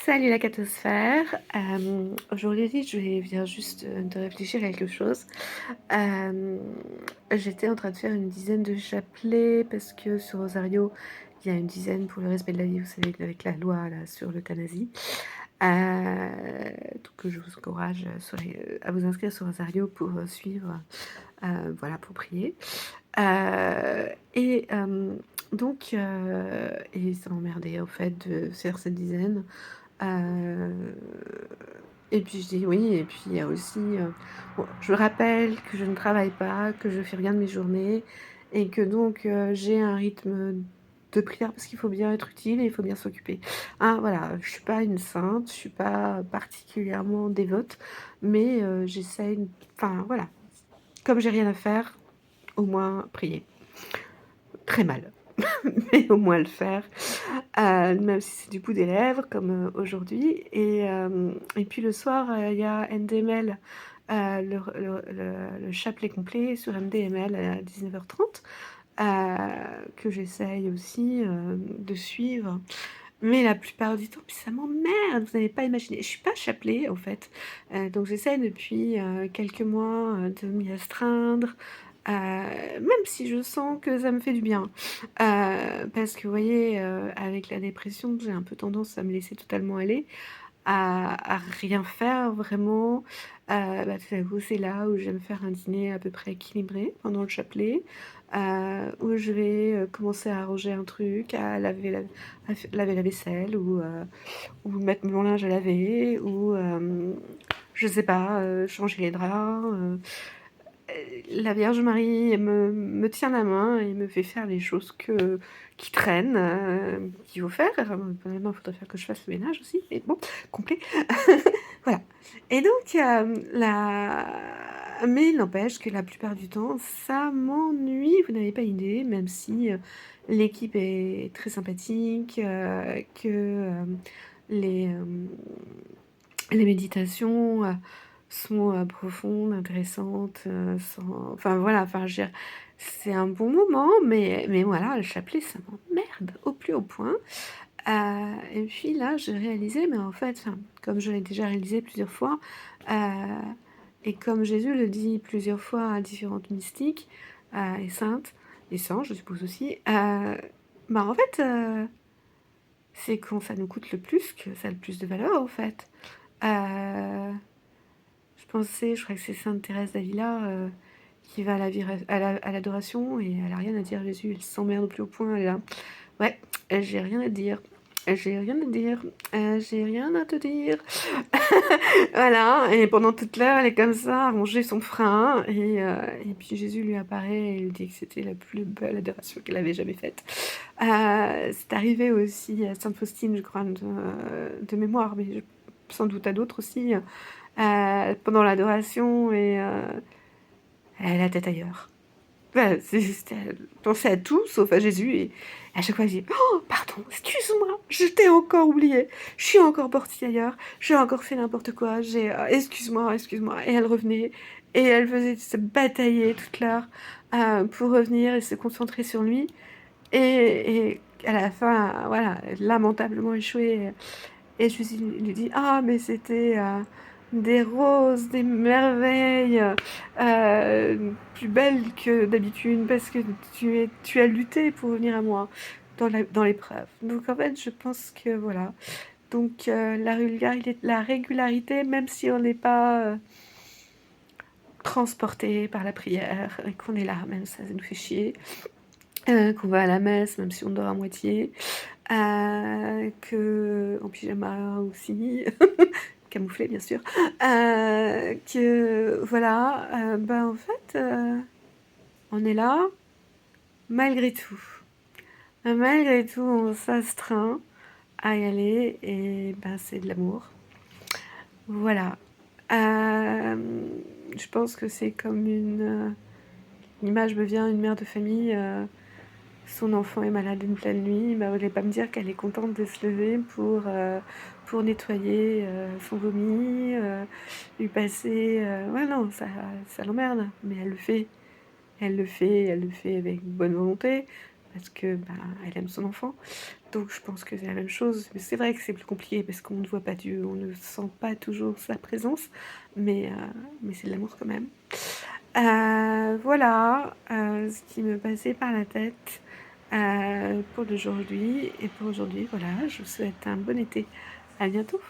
Salut la catosphère. Aujourd'hui, viens juste de réfléchir à quelque chose. Euh, J'étais en train de faire une dizaine de chapelets parce que sur Rosario, il y a une dizaine pour le respect de la vie, vous savez, avec la loi là, sur l'euthanasie. Donc je vous encourage à vous inscrire sur Rosario pour suivre, voilà, pour prier. Euh, et euh, et ça m'emmerdait en fait de faire cette dizaine. Euh, et puis je dis oui, et puis il y a aussi, bon, je rappelle que je ne travaille pas, que je fais rien de mes journées, et que donc j'ai un rythme de prière parce qu'il faut bien être utile et il faut bien s'occuper. Hein, voilà, je suis pas une sainte, je suis pas particulièrement dévote, mais j'essaye, enfin voilà, comme j'ai rien à faire, au moins prier. Très mal, mais au moins le faire. Même si c'est du bout des lèvres, comme aujourd'hui. Et puis le soir, il y a NDML, le chapelet complet sur NDML à 19h30, que j'essaye aussi de suivre. Mais la plupart du temps, puis ça m'emmerde, vous n'avez pas imaginé. Je suis pas chapelet, en fait. Donc j'essaie depuis quelques mois de m'y astreindre, même si je sens que ça me fait du bien. Parce que, vous voyez, avec la dépression, j'ai un peu tendance à me laisser totalement aller, à rien faire vraiment. Tout à coup, c'est là où je vais me faire un dîner à peu près équilibré pendant le chapelet, où je vais commencer à arranger un truc, laver la vaisselle, ou mettre mon linge à laver, ou je sais pas, changer les draps. La Vierge Marie me tient la main et me fait faire les choses qui traînent, qu'il faut faire. Maintenant, il faudrait faire que je fasse le ménage aussi, mais bon, complet. Voilà. Et donc, mais il n'empêche que la plupart du temps, ça m'ennuie, vous n'avez pas idée, même si l'équipe est très sympathique, que les, euh, les méditations sont profondes, intéressantes, enfin voilà, enfin je veux dire, c'est un bon moment, mais voilà, le chapelet, ça m'emmerde au plus haut point. Et puis là, j'ai réalisé, mais en fait, enfin, comme je l'ai déjà réalisé plusieurs fois, euh, et comme Jésus le dit plusieurs fois à différentes mystiques et saintes, et saints, je suppose aussi, en fait, c'est quand ça nous coûte le plus que ça a le plus de valeur, en fait. Euh, je crois que c'est Sainte Thérèse d'Avila qui va à l'adoration et elle a rien à dire à Jésus, elle s'emmerde au plus haut point, elle est là. Ouais, j'ai rien à dire. J'ai rien à dire. J'ai rien à te dire. Voilà, et pendant toute l'heure, elle est comme ça, à ronger son frein. Et puis Jésus lui apparaît et lui dit que c'était la plus belle adoration qu'elle avait jamais faite. C'est arrivé aussi à Sainte Faustine, je crois, de mémoire, mais sans doute à d'autres aussi, pendant l'adoration, et elle a la tête ailleurs. Elle pensait à tout sauf à Jésus, et à chaque fois elle dit oh pardon, excuse-moi, je t'ai encore oublié, je suis encore partie ailleurs, j'ai encore fait n'importe quoi, excuse-moi, excuse-moi, et elle revenait et elle faisait se batailler toute l'heure pour revenir et se concentrer sur lui, et à la fin voilà, lamentablement échoué. Et je lui dis, ah, mais c'était des roses, des merveilles, plus belles que d'habitude, parce que tu as lutté pour venir à moi dans l'épreuve. Donc en fait, je pense que voilà. Donc la régularité, même si on n'est pas transporté par la prière, et qu'on est là, même ça nous fait chier, qu'on va à la messe, même si on dort à moitié, que en pyjama aussi, camouflé bien sûr, que voilà, en fait, on est là malgré tout. Malgré tout, on s'astreint à y aller et c'est de l'amour. Voilà. Euh, je pense que c'est comme une image me vient, une mère de famille. Son enfant est malade une pleine nuit, vous n'allez pas me dire qu'elle est contente de se lever pour nettoyer son vomi, lui passer... Ouais, non, ça l'emmerde, mais elle le fait. Elle le fait avec bonne volonté, parce que elle aime son enfant. Donc je pense que c'est la même chose, mais c'est vrai que c'est plus compliqué parce qu'on ne voit pas Dieu, on ne sent pas toujours sa présence, mais c'est de l'amour quand même. Voilà, ce qui me passait par la tête, pour d'aujourd'hui et pour aujourd'hui, voilà, je vous souhaite un bon été. À bientôt.